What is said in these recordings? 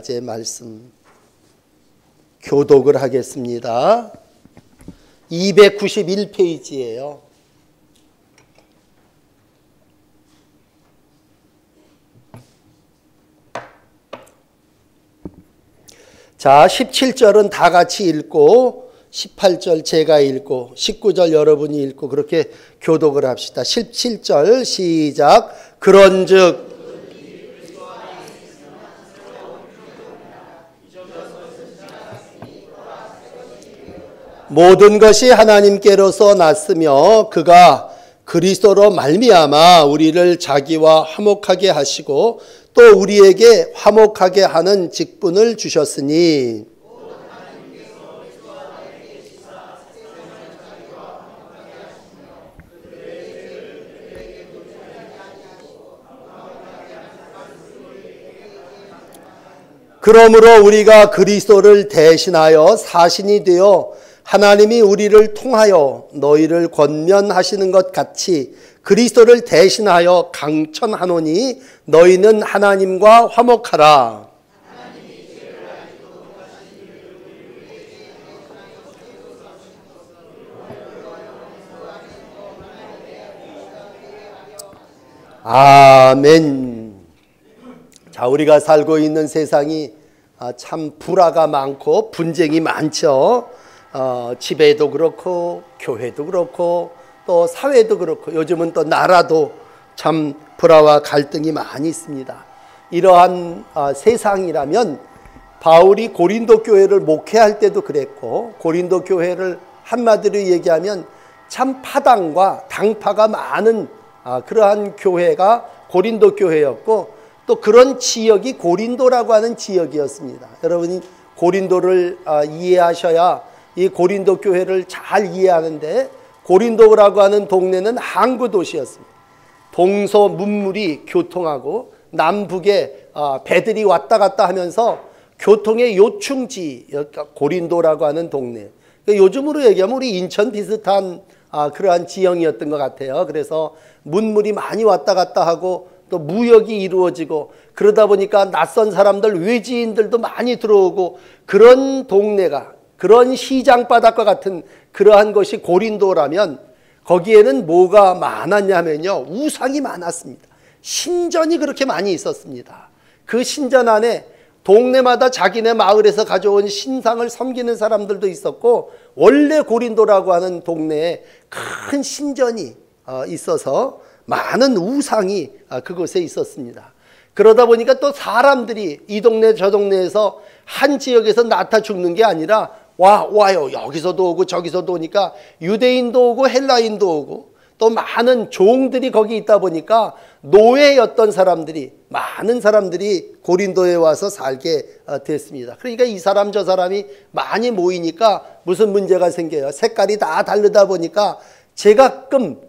제 말씀 교독을 하겠습니다. 291페이지예요. 자, 17절은 다 같이 읽고 18절 제가 읽고 19절 여러분이 읽고 그렇게 교독을 합시다. 17절 시작. 그런즉 모든 것이 하나님께로서 났으며 그가 그리스도로 말미암아 우리를 자기와 화목하게 하시고 또 우리에게 화목하게 하는 직분을 주셨으니 그러므로 우리가 그리스도를 대신하여 사신이 되어 하나님이 우리를 통하여 너희를 권면하시는 것 같이 그리스도를 대신하여 강천하노니 너희는 하나님과 화목하라. 아멘. 자, 우리가 살고 있는 세상이 참 불화가 많고 분쟁이 많죠. 집에도 그렇고 교회도 그렇고 또 사회도 그렇고 요즘은 또 나라도 참 불화와 갈등이 많이 있습니다. 이러한 세상이라면 바울이 고린도 교회를 목회할 때도 그랬고 고린도 교회를 한마디로 얘기하면 참 파당과 당파가 많은 그러한 교회가 고린도 교회였고 또 그런 지역이 고린도라고 하는 지역이었습니다. 여러분이 고린도를 이해하셔야 이 고린도 교회를 잘 이해하는데 고린도라고 하는 동네는 항구 도시였습니다. 동서문물이 교통하고 남북에 배들이 왔다 갔다 하면서 교통의 요충지 고린도라고 하는 동네. 요즘으로 얘기하면 우리 인천 비슷한 그러한 지형이었던 것 같아요. 그래서 문물이 많이 왔다 갔다 하고 또 무역이 이루어지고 그러다 보니까 낯선 사람들 외지인들도 많이 들어오고 그런 동네가 그런 시장 바닥과 같은 그러한 것이 고린도라면 거기에는 뭐가 많았냐면요. 우상이 많았습니다. 신전이 그렇게 많이 있었습니다. 그 신전 안에 동네마다 자기네 마을에서 가져온 신상을 섬기는 사람들도 있었고 원래 고린도라고 하는 동네에 큰 신전이 있어서 많은 우상이 그곳에 있었습니다. 그러다 보니까 또 사람들이 이 동네 저 동네에서 한 지역에서 나타 죽는 게 아니라 와요. 여기서도 오고 저기서도 오니까 유대인도 오고 헬라인도 오고 또 많은 종들이 거기 있다 보니까 노예였던 사람들이 많은 사람들이 고린도에 와서 살게 됐습니다. 그러니까 이 사람 저 사람이 많이 모이니까 무슨 문제가 생겨요. 색깔이 다 다르다 보니까 제가끔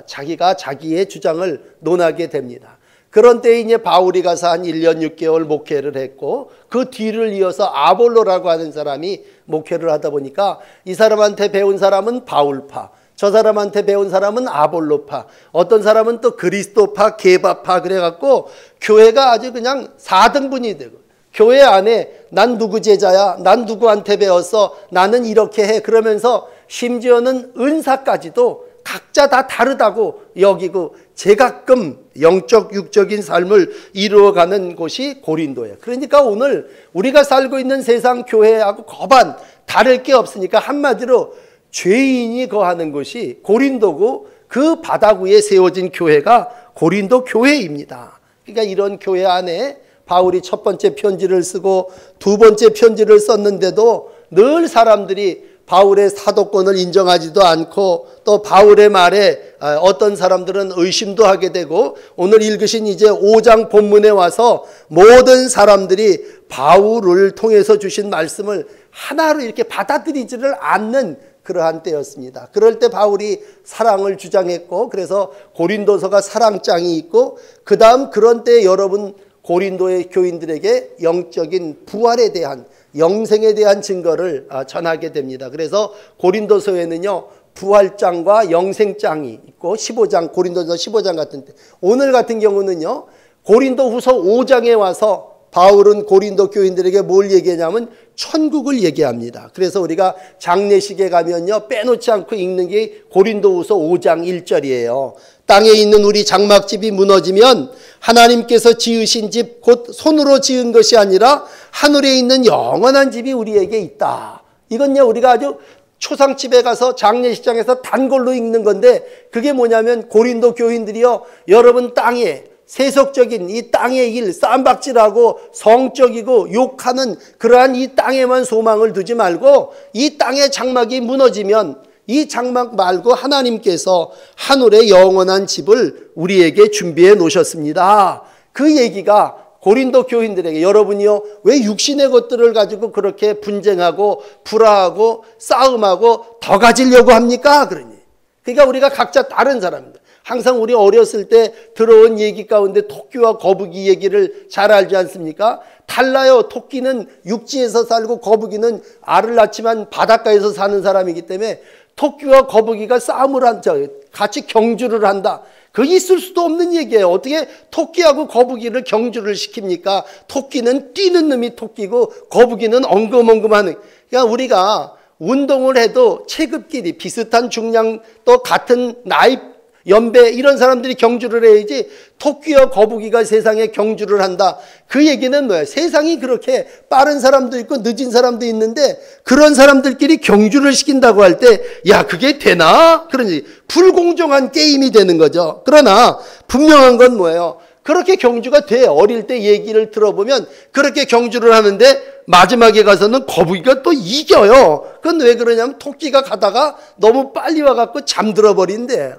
자기가 자기의 주장을 논하게 됩니다. 그런 때에 이제 바울이 가서 한 1년 6개월 목회를 했고 그 뒤를 이어서 아볼로라고 하는 사람이 목회를 하다 보니까 이 사람한테 배운 사람은 바울파, 저 사람한테 배운 사람은 아볼로파, 어떤 사람은 또 그리스도파, 게바파 그래갖고 교회가 아주 그냥 4등분이 되고 교회 안에 난 누구 제자야, 난 누구한테 배웠어, 나는 이렇게 해 그러면서 심지어는 은사까지도 각자 다 다르다고 여기고 제가끔 영적 육적인 삶을 이루어가는 곳이 고린도예요. 그러니까 오늘 우리가 살고 있는 세상 교회하고 거반 다를 게 없으니까 한마디로 죄인이 거하는 곳이 고린도고 그 바닥 위에 세워진 교회가 고린도 교회입니다. 그러니까 이런 교회 안에 바울이 첫 번째 편지를 쓰고 두 번째 편지를 썼는데도 늘 사람들이 바울의 사도권을 인정하지도 않고 또 바울의 말에 어떤 사람들은 의심도 하게 되고 오늘 읽으신 이제 5장 본문에 와서 모든 사람들이 바울을 통해서 주신 말씀을 하나로 이렇게 받아들이지를 않는 그러한 때였습니다. 그럴 때 바울이 사랑을 주장했고 그래서 고린도서가 사랑장이 있고 그 다음 그런 때 여러분 고린도의 교인들에게 영적인 부활에 대한 영생에 대한 증거를 전하게 됩니다. 그래서 고린도서에는요 부활장과 영생장이 있고 15장 고린도서 15장 같은 때 오늘 같은 경우는요 고린도후서 5장에 와서 바울은 고린도 교인들에게 뭘 얘기하냐면 천국을 얘기합니다. 그래서 우리가 장례식에 가면요 빼놓지 않고 읽는 게 고린도후서 5장 1절이에요. 땅에 있는 우리 장막집이 무너지면 하나님께서 지으신 집 곧 손으로 지은 것이 아니라 하늘에 있는 영원한 집이 우리에게 있다. 이건요 우리가 아주 초상집에 가서 장례식장에서 단골로 읽는 건데, 그게 뭐냐면 고린도 교인들이요 여러분 땅에 세속적인 이 땅의 일, 쌈박질하고 성적이고 욕하는 그러한 이 땅에만 소망을 두지 말고 이 땅의 장막이 무너지면 이 장막 말고 하나님께서 하늘의 영원한 집을 우리에게 준비해 놓으셨습니다. 그 얘기가 고린도 교인들에게, 여러분이요 왜 육신의 것들을 가지고 그렇게 분쟁하고 불화하고 싸움하고 더 가지려고 합니까? 그러니 그러니까 우리가 각자 다른 사람입니다. 항상 우리 어렸을 때 들어온 얘기 가운데 토끼와 거북이 얘기를 잘 알지 않습니까? 달라요. 토끼는 육지에서 살고 거북이는 알을 낳지만 바닷가에서 사는 사람이기 때문에 토끼와 거북이가 싸움을 같이 경주를 한다. 그 있을 수도 없는 얘기예요. 어떻게 토끼하고 거북이를 경주를 시킵니까? 토끼는 뛰는 놈이 토끼고 거북이는 엉금엉금하는. 그러니까 우리가 운동을 해도 체급끼리 비슷한 중량 또 같은 나이 연배 이런 사람들이 경주를 해야지 토끼와 거북이가 세상에 경주를 한다. 그 얘기는 뭐야? 세상이 그렇게 빠른 사람도 있고 늦은 사람도 있는데 그런 사람들끼리 경주를 시킨다고 할 때 야 그게 되나? 그러니 불공정한 게임이 되는 거죠. 그러나 분명한 건 뭐예요? 그렇게 경주가 돼. 어릴 때 얘기를 들어보면 그렇게 경주를 하는데 마지막에 가서는 거북이가 또 이겨요. 그건 왜 그러냐면 토끼가 가다가 너무 빨리 와갖고 잠들어 버린대.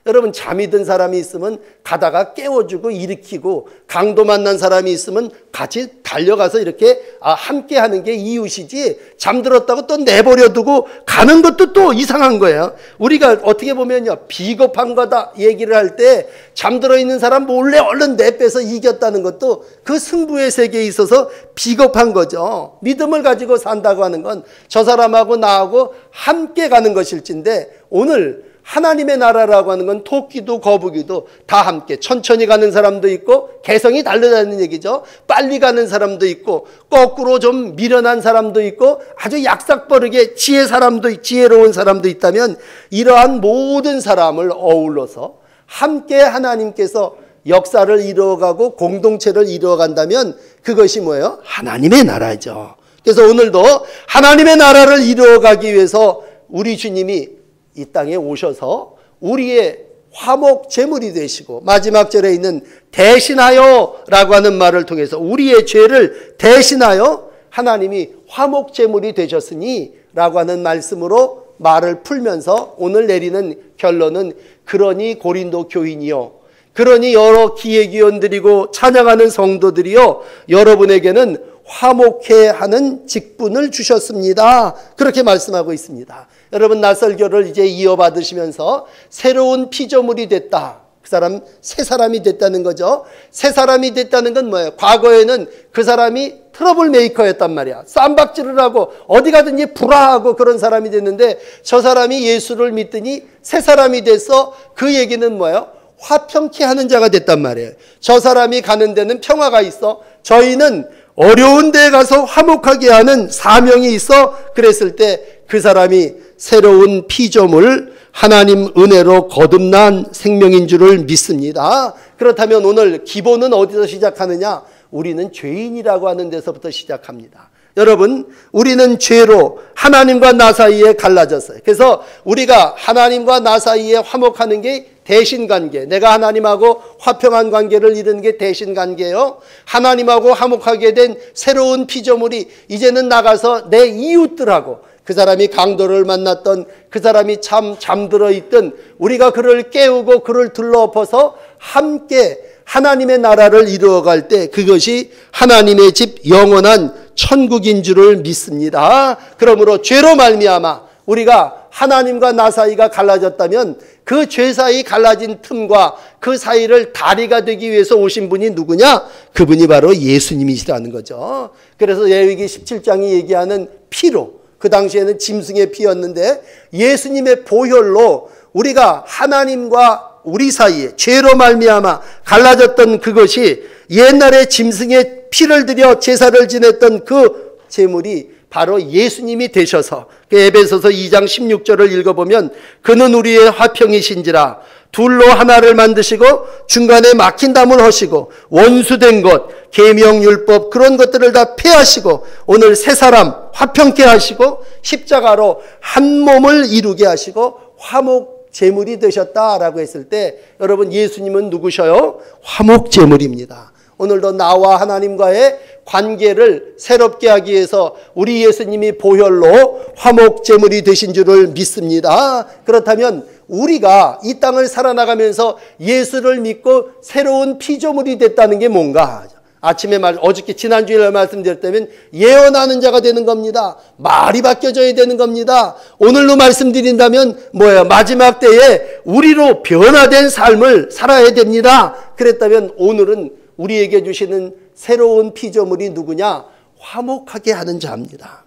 여러분 잠이 든 사람이 있으면 가다가 깨워주고 일으키고, 강도 만난 사람이 있으면 같이 달려가서 이렇게 함께 하는 게 이웃이지, 잠들었다고 또 내버려두고 가는 것도 또 이상한 거예요. 우리가 어떻게 보면요 비겁한 거다 얘기를 할 때 잠들어 있는 사람 몰래 얼른 내빼서 이겼다는 것도 그 승부의 세계에 있어서 비겁한 거죠. 믿음을 가지고 산다고 하는 건 저 사람하고 나하고 함께 가는 것일진데, 오늘 하나님의 나라라고 하는 건 토끼도 거북이도 다 함께 천천히 가는 사람도 있고, 개성이 다르다는 얘기죠. 빨리 가는 사람도 있고, 거꾸로 좀 미련한 사람도 있고, 아주 약삭빠르게 지혜로운 사람도 있다면, 이러한 모든 사람을 어울러서 함께 하나님께서 역사를 이루어가고 공동체를 이루어간다면 그것이 뭐예요? 하나님의 나라죠. 그래서 오늘도 하나님의 나라를 이루어가기 위해서 우리 주님이 이 땅에 오셔서 우리의 화목 제물이 되시고, 마지막 절에 있는 대신하여 라고 하는 말을 통해서 우리의 죄를 대신하여 하나님이 화목 제물이 되셨으니 라고 하는 말씀으로 말을 풀면서 오늘 내리는 결론은, 그러니 고린도 교인이요, 그러니 여러 기획위원들이고 찬양하는 성도들이요, 여러분에게는 화목해 하는 직분을 주셨습니다. 그렇게 말씀하고 있습니다. 여러분 낯설교를 이제 이어받으시면서 새로운 피조물이 됐다. 그 사람 새 사람이 됐다는 거죠. 새 사람이 됐다는 건 뭐예요? 과거에는 그 사람이 트러블 메이커였단 말이야. 쌈박질을 하고 어디 가든지 불화하고 그런 사람이 됐는데, 저 사람이 예수를 믿더니 새 사람이 됐어. 그 얘기는 뭐예요? 화평케 하는 자가 됐단 말이에요. 저 사람이 가는 데는 평화가 있어. 저희는 어려운 데에 가서 화목하게 하는 사명이 있어. 그랬을 때 그 사람이 새로운 피조물, 하나님 은혜로 거듭난 생명인 줄을 믿습니다. 그렇다면 오늘 기본은 어디서 시작하느냐? 우리는 죄인이라고 하는 데서부터 시작합니다. 여러분, 우리는 죄로 하나님과 나 사이에 갈라졌어요. 그래서 우리가 하나님과 나 사이에 화목하는 게 대신관계, 내가 하나님하고 화평한 관계를 이루는 게 대신관계예요. 하나님하고 화목하게 된 새로운 피조물이 이제는 나가서 내 이웃들하고, 그 사람이 강도를 만났던, 그 사람이 참 잠들어 있던, 우리가 그를 깨우고 그를 둘러엎어서 함께 하나님의 나라를 이루어갈 때 그것이 하나님의 집 영원한 천국인 줄을 믿습니다. 그러므로 죄로 말미암아 우리가 하나님과 나 사이가 갈라졌다면 그 죄 사이 갈라진 틈과 그 사이를 다리가 되기 위해서 오신 분이 누구냐? 그분이 바로 예수님이시라는 거죠. 그래서 레위기 17장이 얘기하는 피로, 그 당시에는 짐승의 피였는데 예수님의 보혈로 우리가 하나님과 우리 사이에 죄로 말미암아 갈라졌던 그것이 옛날에 짐승의 피를 들여 제사를 지냈던 그 제물이 바로 예수님이 되셔서, 에베소서 2장 16절을 읽어보면 그는 우리의 화평이신지라 둘로 하나를 만드시고 중간에 막힌 담을 하시고 원수된 것 계명율법 그런 것들을 다 폐하시고 오늘 새 사람 화평케 하시고 십자가로 한 몸을 이루게 하시고 화목 제물이 되셨다라고 했을 때, 여러분 예수님은 누구셔요? 화목 제물입니다. 오늘도 나와 하나님과의 관계를 새롭게 하기 위해서 우리 예수님이 보혈로 화목 제물이 되신 줄을 믿습니다. 그렇다면 우리가 이 땅을 살아나가면서 예수를 믿고 새로운 피조물이 됐다는 게 뭔가? 아침에 어저께 지난주에 말씀드렸다면 예언하는 자가 되는 겁니다. 말이 바뀌어져야 되는 겁니다. 오늘로 말씀드린다면 뭐예요? 마지막 때에 우리로 변화된 삶을 살아야 됩니다. 그랬다면 오늘은 우리에게 주시는 새로운 피조물이 누구냐? 화목하게 하는 자입니다.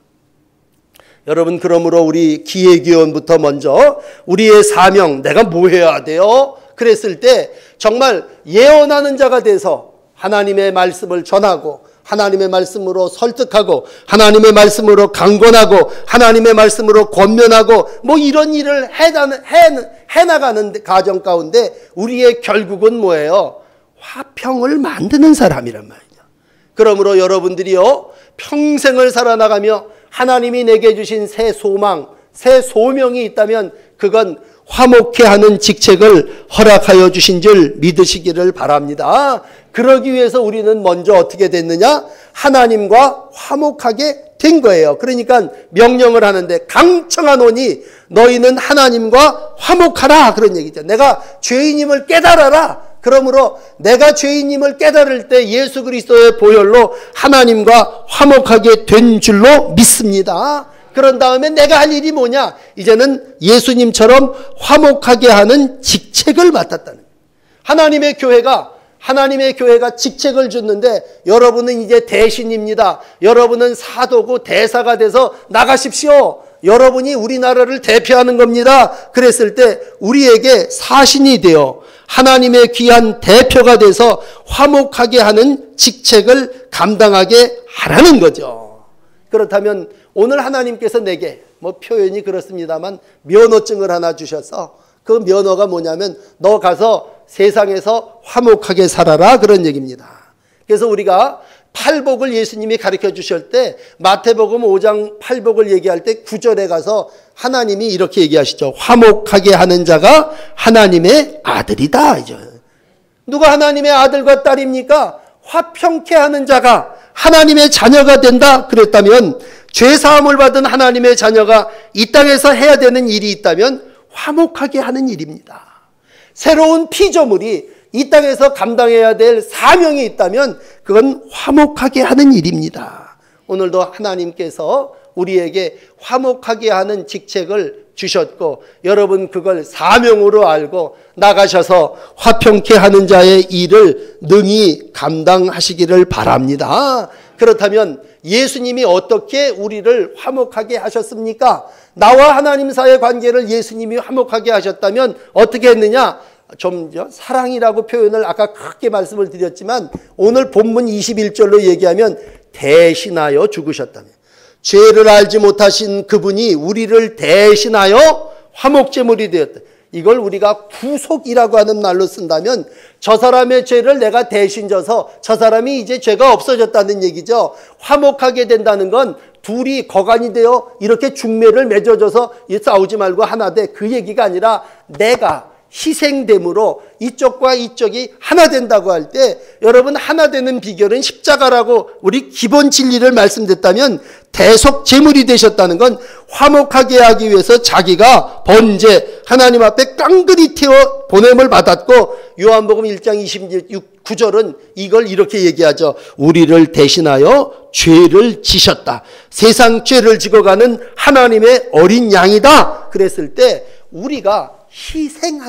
여러분, 그러므로 우리 기회기원부터 먼저 우리의 사명, 내가 뭐 해야 돼요? 그랬을 때 정말 예언하는 자가 돼서 하나님의 말씀을 전하고 하나님의 말씀으로 설득하고 하나님의 말씀으로 강권하고 하나님의 말씀으로 권면하고 뭐 이런 일을 해나가는 가정 가운데 우리의 결국은 뭐예요? 화평을 만드는 사람이란 말이죠. 그러므로 여러분들이요, 평생을 살아나가며 하나님이 내게 주신 새 소망, 새 소명이 있다면 그건 화목케 하는 직책을 허락하여 주신 줄 믿으시기를 바랍니다. 그러기 위해서 우리는 먼저 어떻게 됐느냐? 하나님과 화목하게 된 거예요. 그러니까 명령을 하는데 강청하노니 너희는 하나님과 화목하라, 그런 얘기죠. 내가 죄인임을 깨달아라. 그러므로 내가 죄인임을 깨달을 때 예수 그리스도의 보혈로 하나님과 화목하게 된 줄로 믿습니다. 그런 다음에 내가 할 일이 뭐냐? 이제는 예수님처럼 화목하게 하는 직책을 맡았다는 거예요. 하나님의 교회가 직책을 줬는데 여러분은 이제 대신입니다. 여러분은 사도고 대사가 돼서 나가십시오. 여러분이 우리나라를 대표하는 겁니다. 그랬을 때 우리에게 사신이 되어 하나님의 귀한 대표가 돼서 화목하게 하는 직책을 감당하게 하라는 거죠. 그렇다면 오늘 하나님께서 내게 표현이 그렇습니다만 면허증을 하나 주셔서 그 면허가 뭐냐면 너 가서 세상에서 화목하게 살아라, 그런 얘기입니다. 그래서 우리가 팔복을 예수님이 가르쳐 주실 때 마태복음 5장 팔복을 얘기할 때 9절에 가서 하나님이 이렇게 얘기하시죠. 화목하게 하는 자가 하나님의 아들이다. 누가 하나님의 아들과 딸입니까? 화평케 하는 자가 하나님의 자녀가 된다. 그랬다면 죄사함을 받은 하나님의 자녀가 이 땅에서 해야 되는 일이 있다면 화목하게 하는 일입니다. 새로운 피조물이 이 땅에서 감당해야 될 사명이 있다면 그건 화목하게 하는 일입니다. 오늘도 하나님께서 우리에게 화목하게 하는 직책을 주셨고 여러분 그걸 사명으로 알고 나가셔서 화평케 하는 자의 일을 능히 감당하시기를 바랍니다. 그렇다면 예수님이 어떻게 우리를 화목하게 하셨습니까? 나와 하나님 사이의 관계를 예수님이 화목하게 하셨다면 어떻게 했느냐? 좀 사랑이라고 표현을 아까 크게 말씀을 드렸지만 오늘 본문 21절로 얘기하면 대신하여 죽으셨다며, 죄를 알지 못하신 그분이 우리를 대신하여 화목제물이 되었다. 이걸 우리가 구속이라고 하는 말로 쓴다면 저 사람의 죄를 내가 대신 져서 저 사람이 이제 죄가 없어졌다는 얘기죠. 화목하게 된다는 건 둘이 거간이 되어 이렇게 중매를 맺어줘서 싸우지 말고 하나 돼, 그 얘기가 아니라 내가 희생됨으로 이쪽과 이쪽이 하나 된다고 할 때 여러분 하나 되는 비결은 십자가라고 우리 기본 진리를 말씀드렸다면 대속 제물이 되셨다는 건 화목하게 하기 위해서 자기가 번제 하나님 앞에 깡그리 태워 보냄을 받았고 요한복음 1장 29절은 이걸 이렇게 얘기하죠. 우리를 대신하여 죄를 지셨다. 세상 죄를 지고 가는 하나님의 어린 양이다. 그랬을 때 우리가 희생.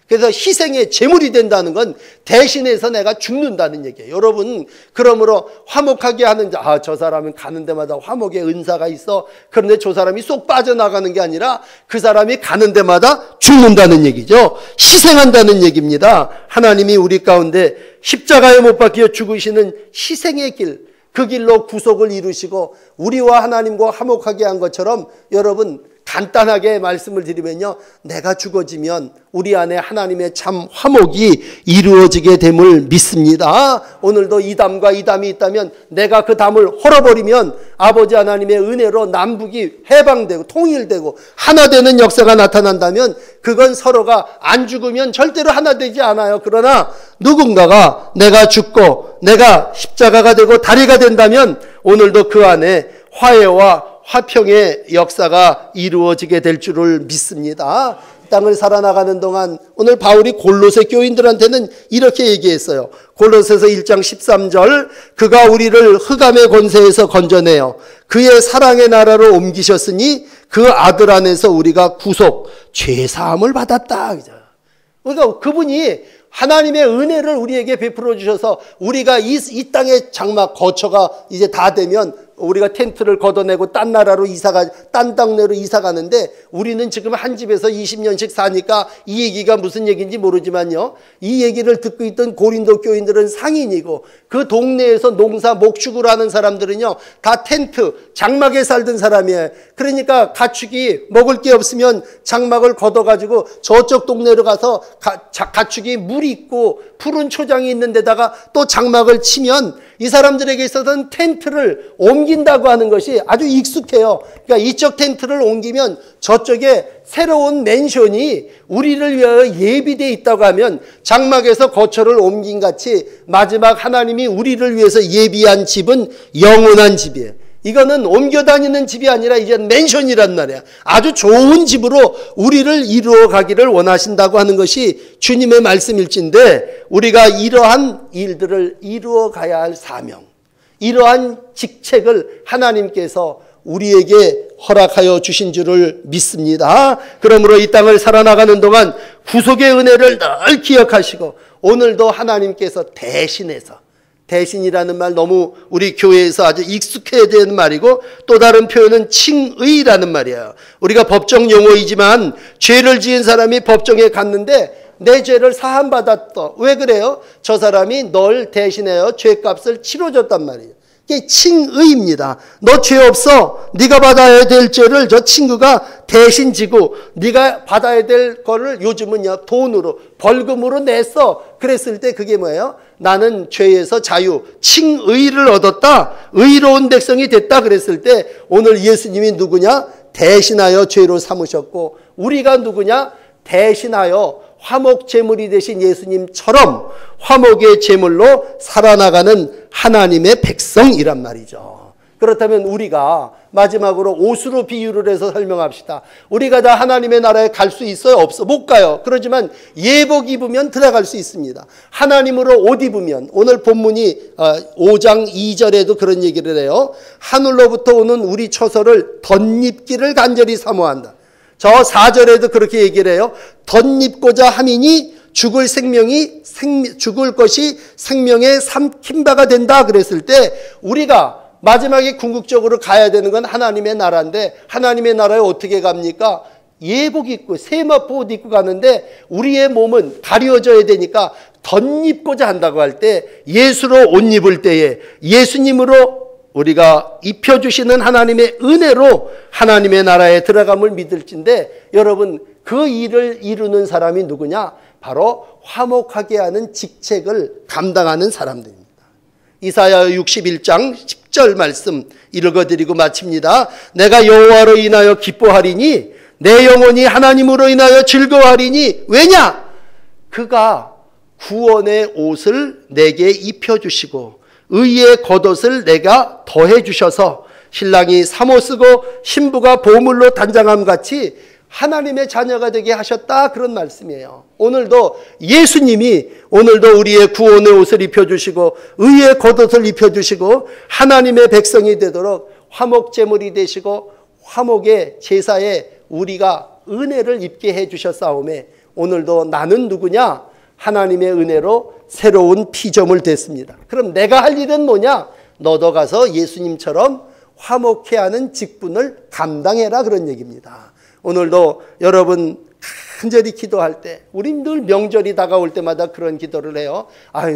그래서 희생의 제물이 된다는 건 대신해서 내가 죽는다는 얘기예요. 여러분, 그러므로 화목하게 하는 자, 저 사람은 가는 데마다 화목의 은사가 있어. 그런데 저 사람이 쏙 빠져나가는 게 아니라 그 사람이 가는 데마다 죽는다는 얘기죠. 희생한다는 얘기입니다. 하나님이 우리 가운데 십자가에 못 박혀 죽으시는 희생의 길, 그 길로 구속을 이루시고 우리와 하나님과 화목하게 한 것처럼 여러분, 간단하게 말씀을 드리면요, 내가 죽어지면 우리 안에 하나님의 참 화목이 이루어지게 됨을 믿습니다. 오늘도 이 담과 이 담이 있다면 내가 그 담을 헐어버리면 아버지 하나님의 은혜로 남북이 해방되고 통일되고 하나 되는 역사가 나타난다면 그건 서로가 안 죽으면 절대로 하나 되지 않아요. 그러나 누군가가 내가 죽고 내가 십자가가 되고 다리가 된다면 오늘도 그 안에 화해와 화평의 역사가 이루어지게 될 줄을 믿습니다. 땅을 살아나가는 동안 오늘 바울이 골로새 교인들한테는 이렇게 얘기했어요. 골로새서 1장 13절, 그가 우리를 흑암의 권세에서 건져내어 그의 사랑의 나라로 옮기셨으니 그 아들 안에서 우리가 구속, 죄사함을 받았다. 그러니까 그분이 하나님의 은혜를 우리에게 베풀어 주셔서 우리가 이 땅의 장막 거처가 이제 다 되면 우리가 텐트를 걷어내고 딴 나라로 딴 동네로 이사 가는데 우리는 지금 한 집에서 20년씩 사니까 이 얘기가 무슨 얘기인지 모르지만요, 이 얘기를 듣고 있던 고린도 교인들은 상인이고 그 동네에서 농사 목축을 하는 사람들은요 다 텐트 장막에 살던 사람이에요. 그러니까 가축이 먹을 게 없으면 장막을 걷어가지고 저쪽 동네로 가서 가축이 물이 있고 푸른 초장이 있는 데다가 또 장막을 치면 이 사람들에게 있어서는 텐트를 옮긴다고 하는 것이 아주 익숙해요. 그러니까 이쪽 텐트를 옮기면 저쪽에 새로운 맨션이 우리를 위하여 예비되어 있다고 하면 장막에서 거처를 옮긴 같이 마지막 하나님이 우리를 위해서 예비한 집은 영원한 집이에요. 이거는 옮겨 다니는 집이 아니라 이제 맨션이란 말이야. 아주 좋은 집으로 우리를 이루어 가기를 원하신다고 하는 것이 주님의 말씀일진데, 우리가 이러한 일들을 이루어 가야 할 사명, 이러한 직책을 하나님께서 우리에게 허락하여 주신 줄을 믿습니다. 그러므로 이 땅을 살아나가는 동안 구속의 은혜를 늘 기억하시고, 오늘도 하나님께서 대신해서, 대신이라는 말 너무 우리 교회에서 아주 익숙해야 되는 말이고, 또 다른 표현은 칭의라는 말이에요. 우리가 법정 용어이지만 죄를 지은 사람이 법정에 갔는데 내 죄를 사함받았다. 왜 그래요? 저 사람이 널 대신하여 죄값을 치러줬단 말이에요. 이게 칭의입니다. 너 죄 없어. 네가 받아야 될 죄를 저 친구가 대신 지고 네가 받아야 될 거를 요즘은요 돈으로 벌금으로 냈어. 그랬을 때 그게 뭐예요? 나는 죄에서 자유, 칭의를 얻었다. 의로운 백성이 됐다. 그랬을 때 오늘 예수님이 누구냐? 대신하여 죄로 삼으셨고, 우리가 누구냐? 대신하여 화목 제물이 되신 예수님처럼 화목의 제물로 살아나가는 하나님의 백성이란 말이죠. 그렇다면 우리가 마지막으로 옷으로 비유를 해서 설명합시다. 우리가 다 하나님의 나라에 갈 수 있어요? 없어? 못 가요. 그렇지만 예복 입으면 들어갈 수 있습니다. 하나님으로 옷 입으면, 오늘 본문이 5장 2절에도 그런 얘기를 해요. 하늘로부터 오는 우리 처소를 덧입기를 간절히 사모한다. 저 4절에도 그렇게 얘기를 해요. 덧입고자 함이니 죽을 것이 생명에 삼킨 바가 된다. 그랬을 때 우리가 마지막에 궁극적으로 가야 되는 건 하나님의 나라인데, 하나님의 나라에 어떻게 갑니까? 예복 입고 세마포 옷 입고 가는데 우리의 몸은 가려져야 되니까 덧입고자 한다고 할 때, 예수로 옷 입을 때에 예수님으로 우리가 입혀주시는 하나님의 은혜로 하나님의 나라에 들어감을 믿을진데, 여러분 그 일을 이루는 사람이 누구냐? 바로 화목하게 하는 직책을 감당하는 사람들입니다. 이사야 61장 10절 말씀 읽어드리고 마칩니다. 내가 여호와로 인하여 기뻐하리니 내 영혼이 하나님으로 인하여 즐거워하리니, 왜냐? 그가 구원의 옷을 내게 입혀주시고 의의 겉옷을 내가 더해 주셔서 신랑이 삼옷 쓰고 신부가 보물로 단장함 같이 하나님의 자녀가 되게 하셨다. 그런 말씀이에요. 오늘도 예수님이 오늘도 우리의 구원의 옷을 입혀주시고 의의 겉옷을 입혀주시고 하나님의 백성이 되도록 화목 제물이 되시고 화목의 제사에 우리가 은혜를 입게 해주셨사오매 오늘도 나는 누구냐? 하나님의 은혜로 새로운 피조물 됐습니다. 그럼 내가 할 일은 뭐냐? 너도 가서 예수님처럼 화목해 하는 직분을 감당해라, 그런 얘기입니다. 오늘도 여러분 간절히 기도할 때, 우리 늘 명절이 다가올 때마다 그런 기도를 해요.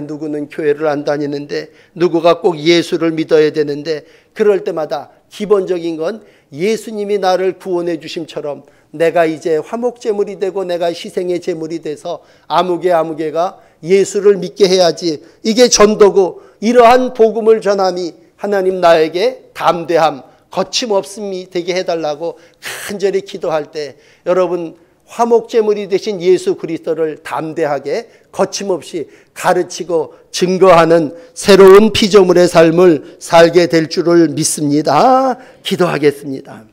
누구는 교회를 안 다니는데, 누구가 꼭 예수를 믿어야 되는데, 그럴 때마다 기본적인 건 예수님이 나를 구원해 주심처럼 내가 이제 화목제물이 되고 내가 희생의 제물이 돼서 아무개가 예수를 믿게 해야지. 이게 전도고, 이러한 복음을 전함이 하나님 나에게 담대함, 거침없음이 되게 해달라고 간절히 기도할 때, 여러분 화목제물이 되신 예수 그리스도를 담대하게 거침없이 가르치고 증거하는 새로운 피조물의 삶을 살게 될 줄을 믿습니다. 기도하겠습니다.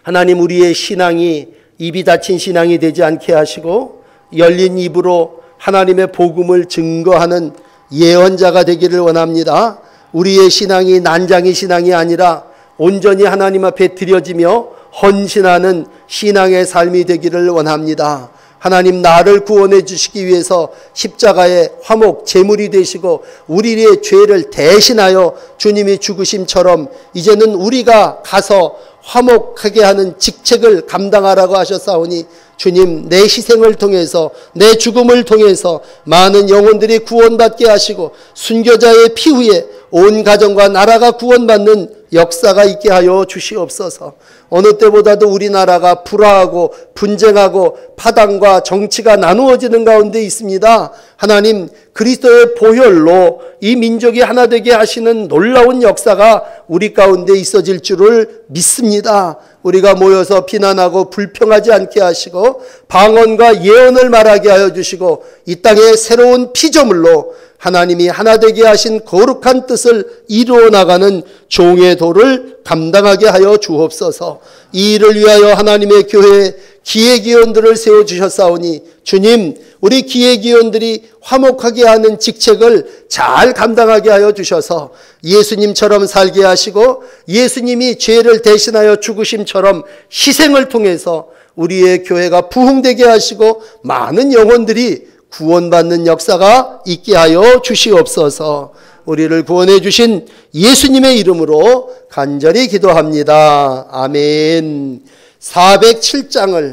하나님, 우리의 신앙이 입이 닫힌 신앙이 되지 않게 하시고 열린 입으로 하나님의 복음을 증거하는 예언자가 되기를 원합니다. 우리의 신앙이 난장의 신앙이 아니라 온전히 하나님 앞에 드려지며 헌신하는 신앙의 삶이 되기를 원합니다. 하나님, 나를 구원해 주시기 위해서 십자가의 화목 제물이 되시고 우리의 죄를 대신하여 주님이 죽으심처럼 이제는 우리가 가서 화목하게 하는 직책을 감당하라고 하셨사오니, 주님, 내 희생을 통해서, 내 죽음을 통해서 많은 영혼들이 구원받게 하시고 순교자의 피 후에 온 가정과 나라가 구원받는 역사가 있게 하여 주시옵소서. 어느 때보다도 우리나라가 불화하고 분쟁하고 파당과 정치가 나누어지는 가운데 있습니다. 하나님, 그리스도의 보혈로 이 민족이 하나 되게 하시는 놀라운 역사가 우리 가운데 있어질 줄을 믿습니다. 우리가 모여서 비난하고 불평하지 않게 하시고 방언과 예언을 말하게 하여 주시고 이 땅의 새로운 피조물로 하나님이 하나 되게 하신 거룩한 뜻을 이루어 나가는 종의 도를 감당하게 하여 주옵소서. 이 일을 위하여 하나님의 교회에 기회기원들을 세워주셨사오니, 주님, 우리 기회기원들이 화목하게 하는 직책을 잘 감당하게 하여 주셔서 예수님처럼 살게 하시고 예수님이 죄를 대신하여 죽으심처럼 희생을 통해서 우리의 교회가 부흥되게 하시고 많은 영혼들이 구원받는 역사가 있게 하여 주시옵소서. 우리를 구원해 주신 예수님의 이름으로 간절히 기도합니다. 아멘. 407장을